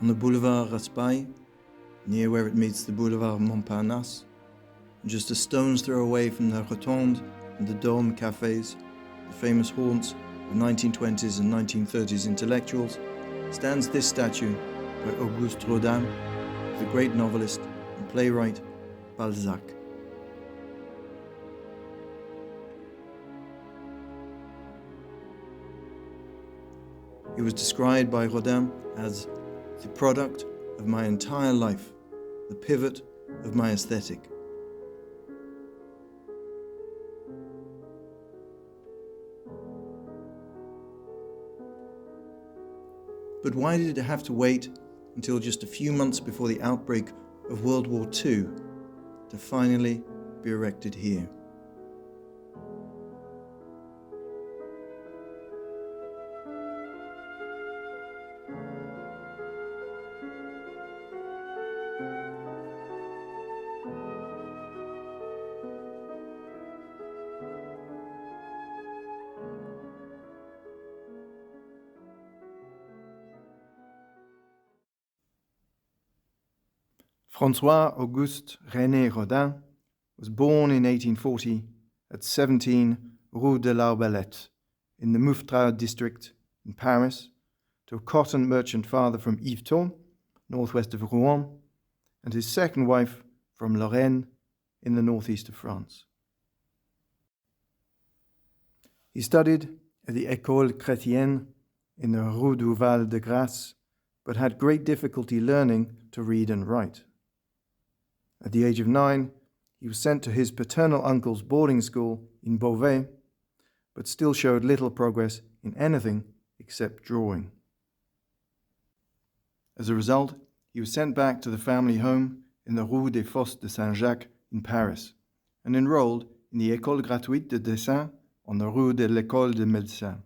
on the boulevard Raspail, near where it meets the boulevard Montparnasse, and just a stone's throw away from the Rotonde and the Dôme cafes, the famous haunts of 1920s and 1930s intellectuals, stands this statue by Auguste Rodin, the great novelist and playwright Balzac. He was described by Rodin as the product of my entire life, the pivot of my aesthetic. But why did it have to wait until just a few months before the outbreak of World War II to finally be erected here? François-Auguste René Rodin was born in 1840 at 17 Rue de l'Arbalète in the Mouffetard district in Paris to a cotton merchant father from Yvetot, northwest of Rouen, and his second wife from Lorraine in the northeast of France. He studied at the École Chrétienne in the Rue du Val de Grâce, but had great difficulty learning to read and write. At the age of 9, he was sent to his paternal uncle's boarding school in Beauvais, but still showed little progress in anything except drawing. As a result, he was sent back to the family home in the Rue des Fosses de Saint-Jacques in Paris and enrolled in the École gratuite de dessin on the Rue de l'École de Médecins,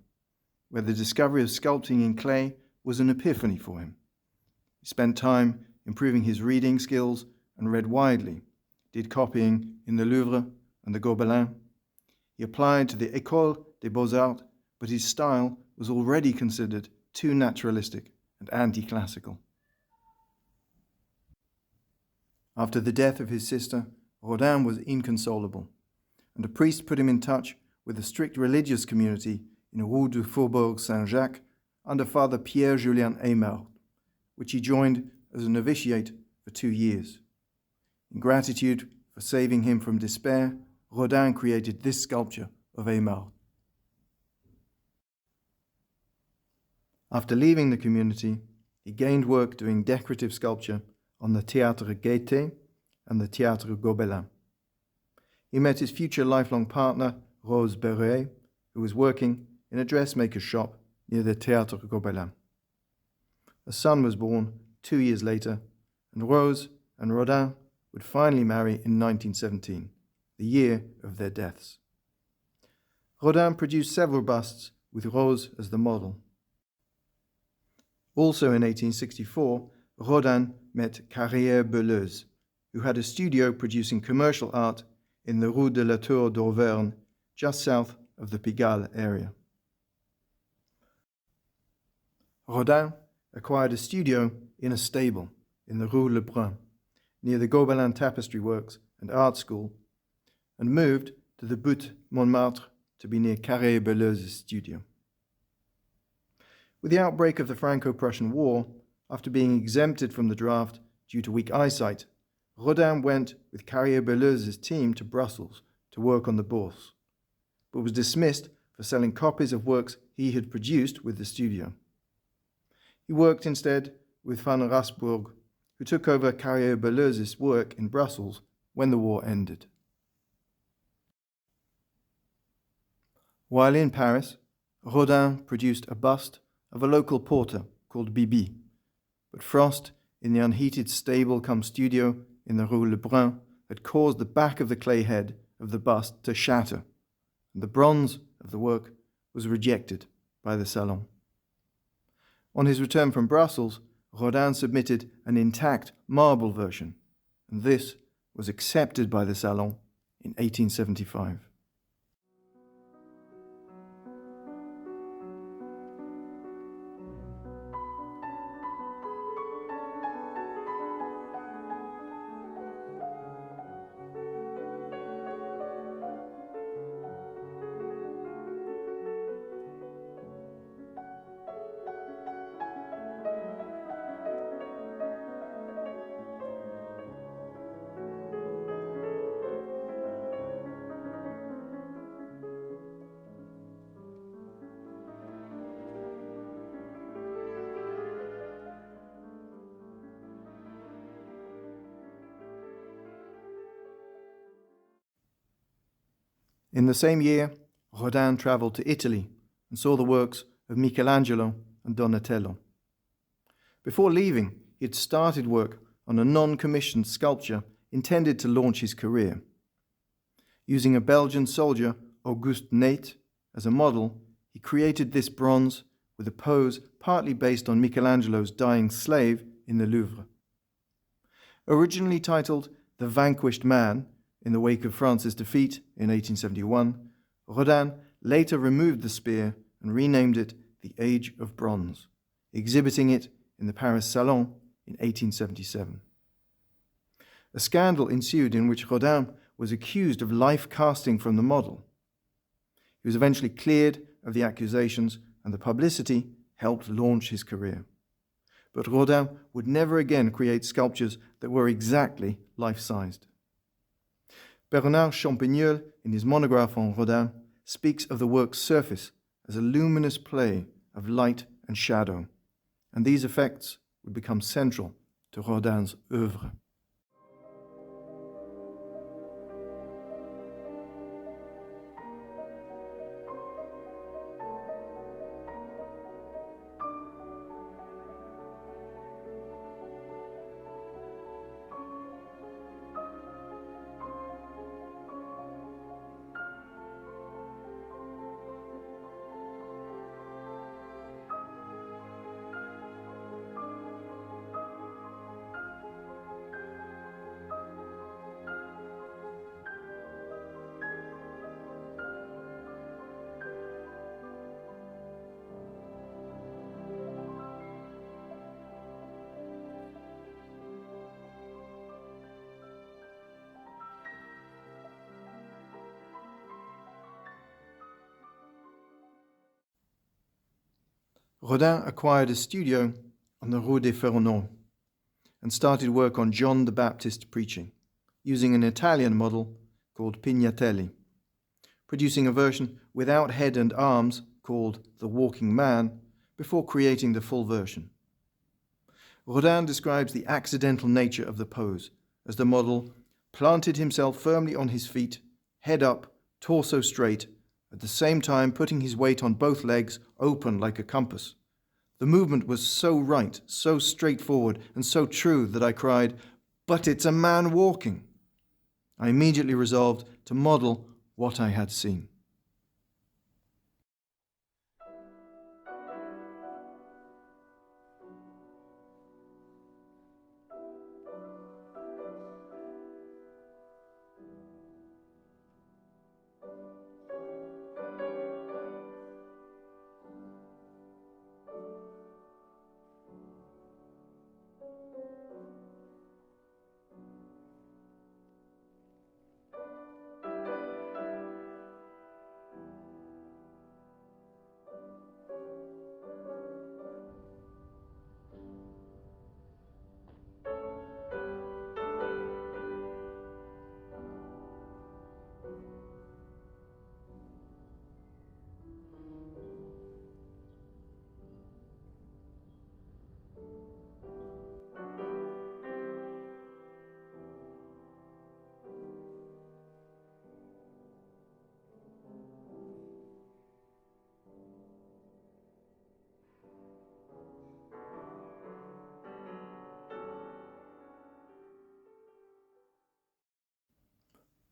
where the discovery of sculpting in clay was an epiphany for him. He spent time improving his reading skills and read widely, did copying in the Louvre and the Gobelin. He applied to the École des Beaux-Arts, but his style was already considered too naturalistic and anti-classical. After the death of his sister, Rodin was inconsolable, and a priest put him in touch with a strict religious community in Rue du Faubourg Saint-Jacques under Father Pierre-Julien Aymard, which he joined as a novitiate for 2 years. In gratitude for saving him from despair, Rodin created this sculpture of Aymard. After leaving the community, he gained work doing decorative sculpture on the Théâtre Gaîté and the Théâtre Gobelin. He met his future lifelong partner, Rose Beret, who was working in a dressmaker's shop near the Théâtre Gobelin. A son was born 2 years later, and Rose and Rodin would finally marry in 1917, the year of their deaths. Rodin produced several busts with Rose as the model. Also in 1864, Rodin met Carrière-Belleuse, who had a studio producing commercial art in the Rue de la Tour d'Auvergne, just south of the Pigalle area. Rodin acquired a studio in a stable in the Rue Lebrun, near the Gobelin Tapestry Works and Art School, and moved to the Butte Montmartre to be near Carrière-Belleuse's studio. With the outbreak of the Franco-Prussian War, after being exempted from the draft due to weak eyesight, Rodin went with Carrière-Belleuse's team to Brussels to work on the Bourse, but was dismissed for selling copies of works he had produced with the studio. He worked instead with Van Rasburg, who took over Carrière-Belleuse's work in Brussels when the war ended. While in Paris, Rodin produced a bust of a local porter called Bibi, but frost in the unheated stable-cum-studio in the Rue Lebrun had caused the back of the clay head of the bust to shatter, and the bronze of the work was rejected by the Salon. On his return from Brussels, Rodin submitted an intact marble version, and this was accepted by the Salon in 1875. In the same year, Rodin travelled to Italy and saw the works of Michelangelo and Donatello. Before leaving, he had started work on a non-commissioned sculpture intended to launch his career. Using a Belgian soldier, Auguste Rodin, as a model, he created this bronze with a pose partly based on Michelangelo's dying slave in the Louvre. Originally titled The Vanquished Man, in the wake of France's defeat in 1871, Rodin later removed the spear and renamed it The Age of Bronze, exhibiting it in the Paris Salon in 1877. A scandal ensued in which Rodin was accused of life casting from the model. He was eventually cleared of the accusations, and the publicity helped launch his career. But Rodin would never again create sculptures that were exactly life-sized. Bernard Champignol, in his monograph on Rodin, speaks of the work's surface as a luminous play of light and shadow, and these effects would become central to Rodin's oeuvre. Rodin acquired a studio on the Rue des Fernands and started work on John the Baptist preaching, using an Italian model called Pignatelli, producing a version without head and arms called The Walking Man before creating the full version. Rodin describes the accidental nature of the pose as the model planted himself firmly on his feet, head up, torso straight, at the same time putting his weight on both legs open like a compass. The movement was so right, so straightforward, and so true that I cried, "But it's a man walking!" I immediately resolved to model what I had seen.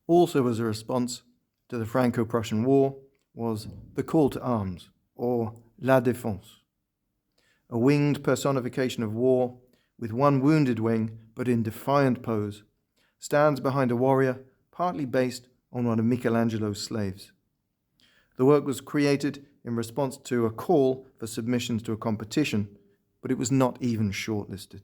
Also as a response to the Franco-Prussian War was the call to arms, or La Défense, a winged personification of war with one wounded wing but in defiant pose, stands behind a warrior partly based on one of Michelangelo's slaves. The work was created in response to a call for submissions to a competition, but it was not even shortlisted.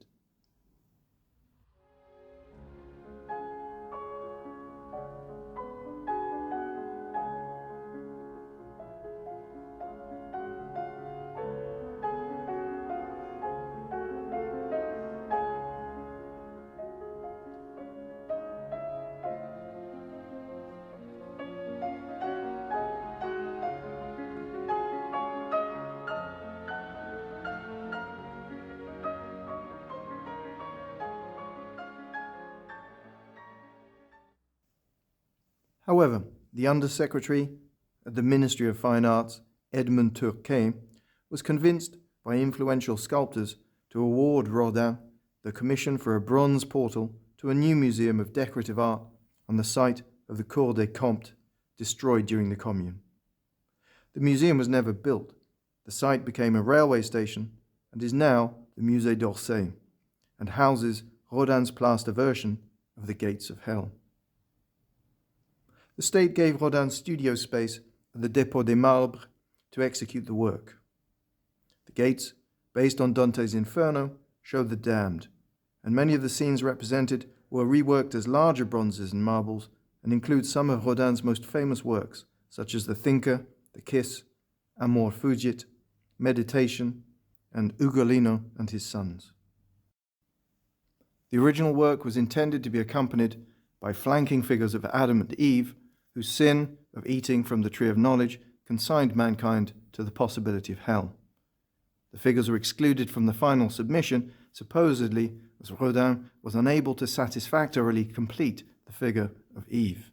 However, the Undersecretary at the Ministry of Fine Arts, Edmond Turquet, was convinced by influential sculptors to award Rodin the commission for a bronze portal to a new museum of decorative art on the site of the Cour des Comptes, destroyed during the Commune. The museum was never built. The site became a railway station and is now the Musée d'Orsay, and houses Rodin's plaster version of the Gates of Hell. The state gave Rodin studio space at the Dépôt des Marbres to execute the work. The gates, based on Dante's Inferno, show the damned, and many of the scenes represented were reworked as larger bronzes and marbles and include some of Rodin's most famous works, such as The Thinker, The Kiss, Amor Fugit, Meditation, and Ugolino and His Sons. The original work was intended to be accompanied by flanking figures of Adam and Eve, whose sin of eating from the tree of knowledge consigned mankind to the possibility of hell. The figures were excluded from the final submission, supposedly as Rodin was unable to satisfactorily complete the figure of Eve.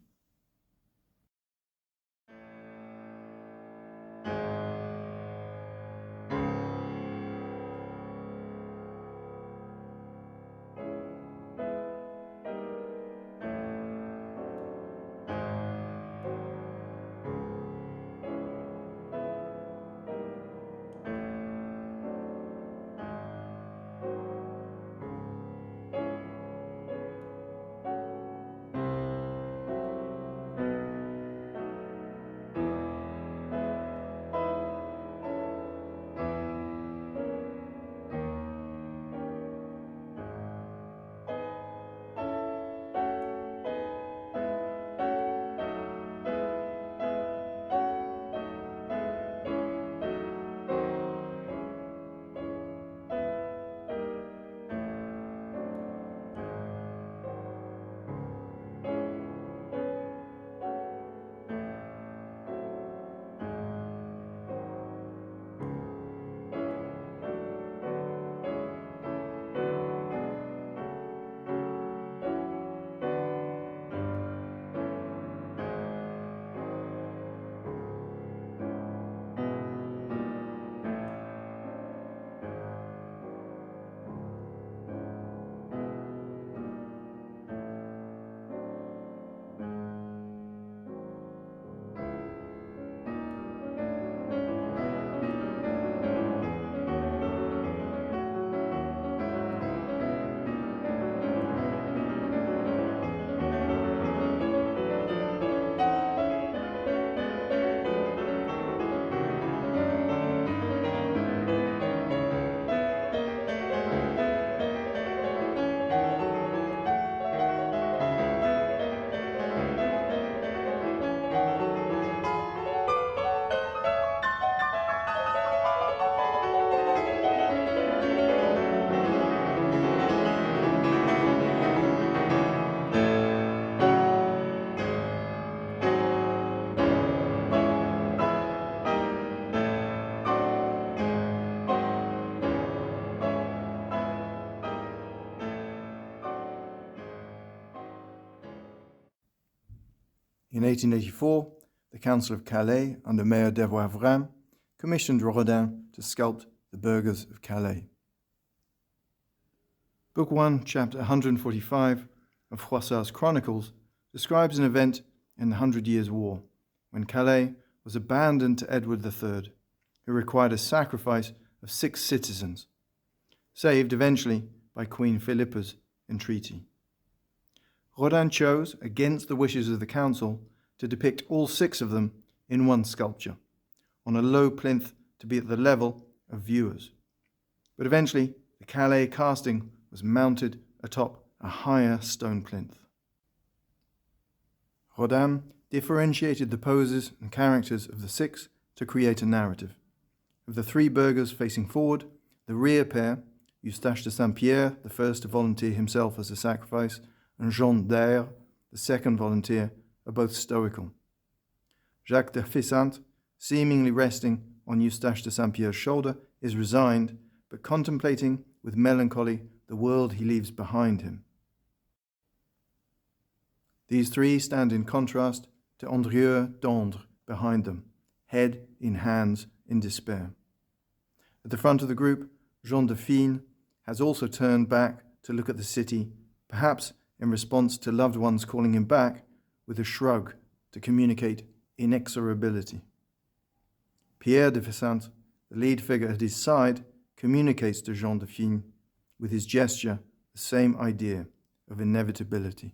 In 1884, the Council of Calais, under Mayor Devoivrin, commissioned Rodin to sculpt the Burghers of Calais. Book 1, chapter 145 of Froissart's Chronicles describes an event in the Hundred Years' War, when Calais was abandoned to Edward III, who required a sacrifice of 6 citizens, saved eventually by Queen Philippa's entreaty. Rodin chose, against the wishes of the council, to depict all 6 of them in one sculpture, on a low plinth to be at the level of viewers. But eventually, the Calais casting was mounted atop a higher stone plinth. Rodin differentiated the poses and characters of the 6 to create a narrative. Of the 3 burghers facing forward, the rear pair, Eustache de Saint-Pierre, the first to volunteer himself as a sacrifice, and Jean d'Aire, the second volunteer, are both stoical. Jacques de Fissant, seemingly resting on Eustache de Saint-Pierre's shoulder, is resigned, but contemplating with melancholy the world he leaves behind him. These 3 stand in contrast to Andrieux tendre behind them, head in hands in despair. At the front of the group, Jean Dauphine has also turned back to look at the city, perhaps in response to loved ones calling him back, with a shrug to communicate inexorability. Pierre de Fessant, the lead figure at his side, communicates to Jean Dauphine, with his gesture, the same idea of inevitability.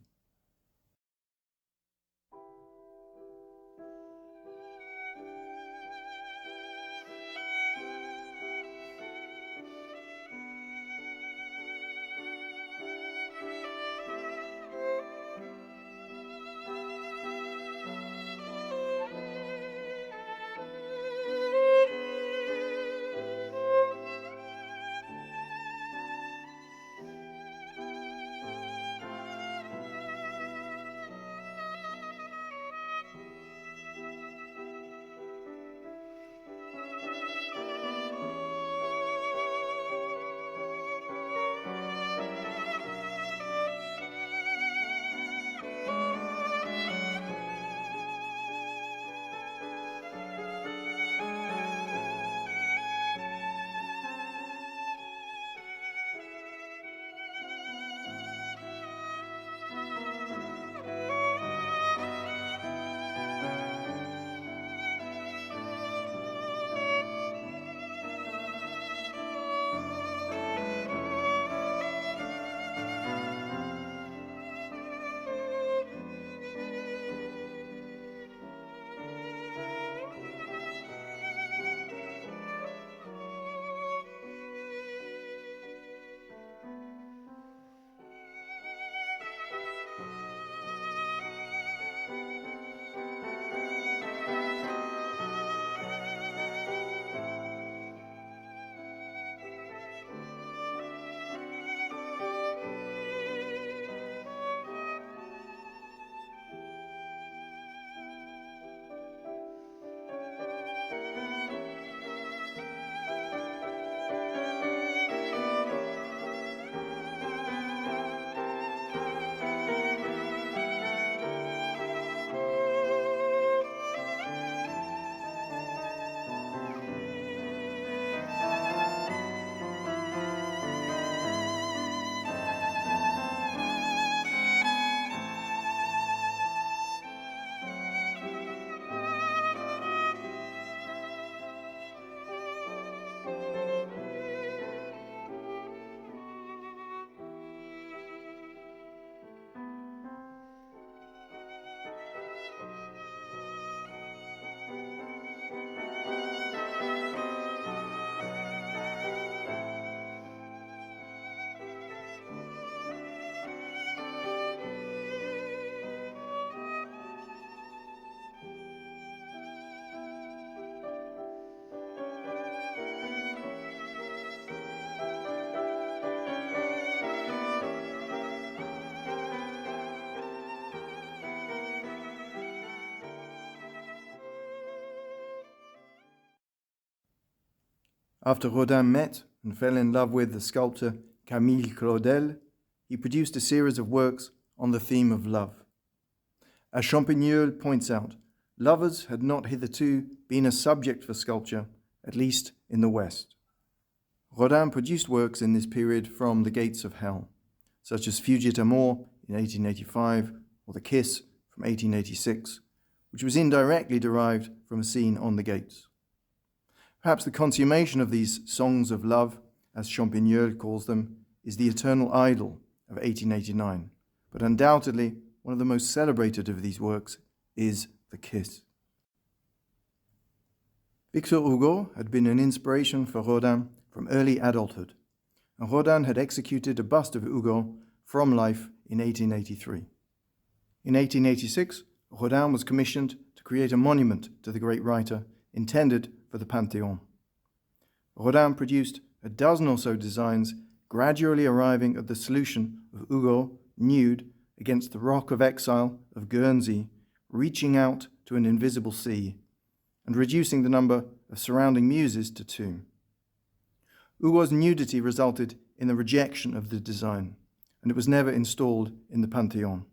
After Rodin met and fell in love with the sculptor Camille Claudel, he produced a series of works on the theme of love. As Champigneul points out, lovers had not hitherto been a subject for sculpture, at least in the West. Rodin produced works in this period from The Gates of Hell, such as Fugit Amour in 1885 or The Kiss from 1886, which was indirectly derived from a scene on the gates. Perhaps the consummation of these songs of love, as Champigneul calls them, is The Eternal Idol of 1889, but undoubtedly one of the most celebrated of these works is The Kiss. Victor Hugo had been an inspiration for Rodin from early adulthood, and Rodin had executed a bust of Hugo from life in 1883. In 1886, Rodin was commissioned to create a monument to the great writer intended for the Pantheon. Rodin produced a dozen or so designs, gradually arriving at the solution of Hugo, nude, against the rock of exile of Guernsey, reaching out to an invisible sea, and reducing the number of surrounding muses to 2. Hugo's nudity resulted in the rejection of the design, and it was never installed in the Pantheon.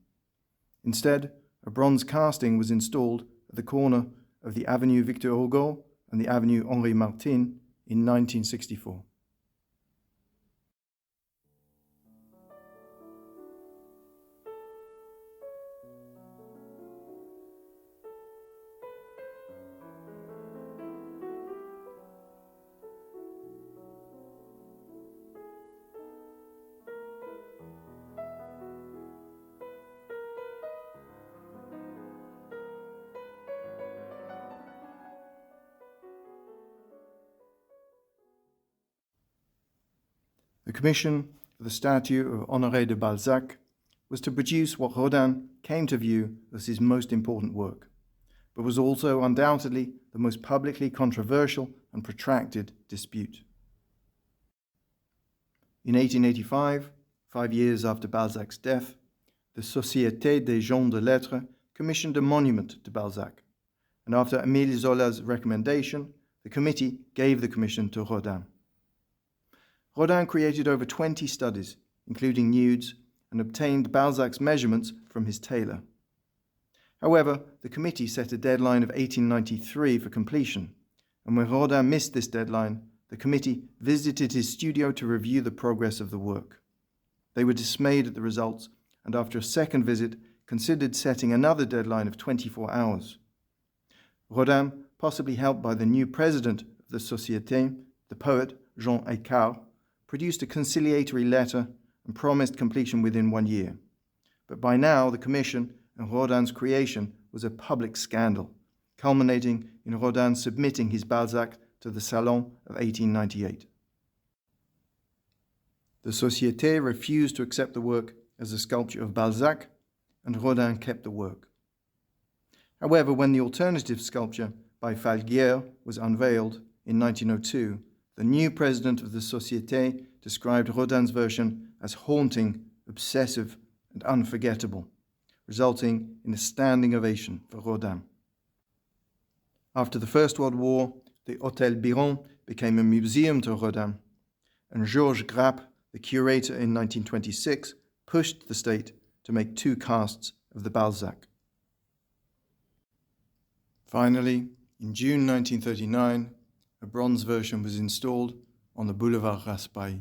Instead, a bronze casting was installed at the corner of the Avenue Victor Hugo and the Avenue Henri Martin in 1964. The commission for the statue of Honoré de Balzac was to produce what Rodin came to view as his most important work, but was also undoubtedly the most publicly controversial and protracted dispute. In 1885, 5 years after Balzac's death, the Société des gens de lettres commissioned a monument to Balzac, and after Émile Zola's recommendation, the committee gave the commission to Rodin. Rodin created over 20 studies, including nudes, and obtained Balzac's measurements from his tailor. However, the committee set a deadline of 1893 for completion, and when Rodin missed this deadline, the committee visited his studio to review the progress of the work. They were dismayed at the results, and after a second visit, considered setting another deadline of 24 hours. Rodin, possibly helped by the new president of the Société, the poet Jean Écart, produced a conciliatory letter and promised completion within 1 year. But by now, the commission and Rodin's creation was a public scandal, culminating in Rodin submitting his Balzac to the Salon of 1898. The Société refused to accept the work as a sculpture of Balzac, and Rodin kept the work. However, when the alternative sculpture by Falguière was unveiled in 1902, the new president of the Société described Rodin's version as haunting, obsessive, and unforgettable, resulting in a standing ovation for Rodin. After the First World War, the Hôtel Biron became a museum to Rodin, and Georges Grappe, the curator in 1926, pushed the state to make 2 casts of the Balzac. Finally, in June 1939, a bronze version was installed on the Boulevard Raspail.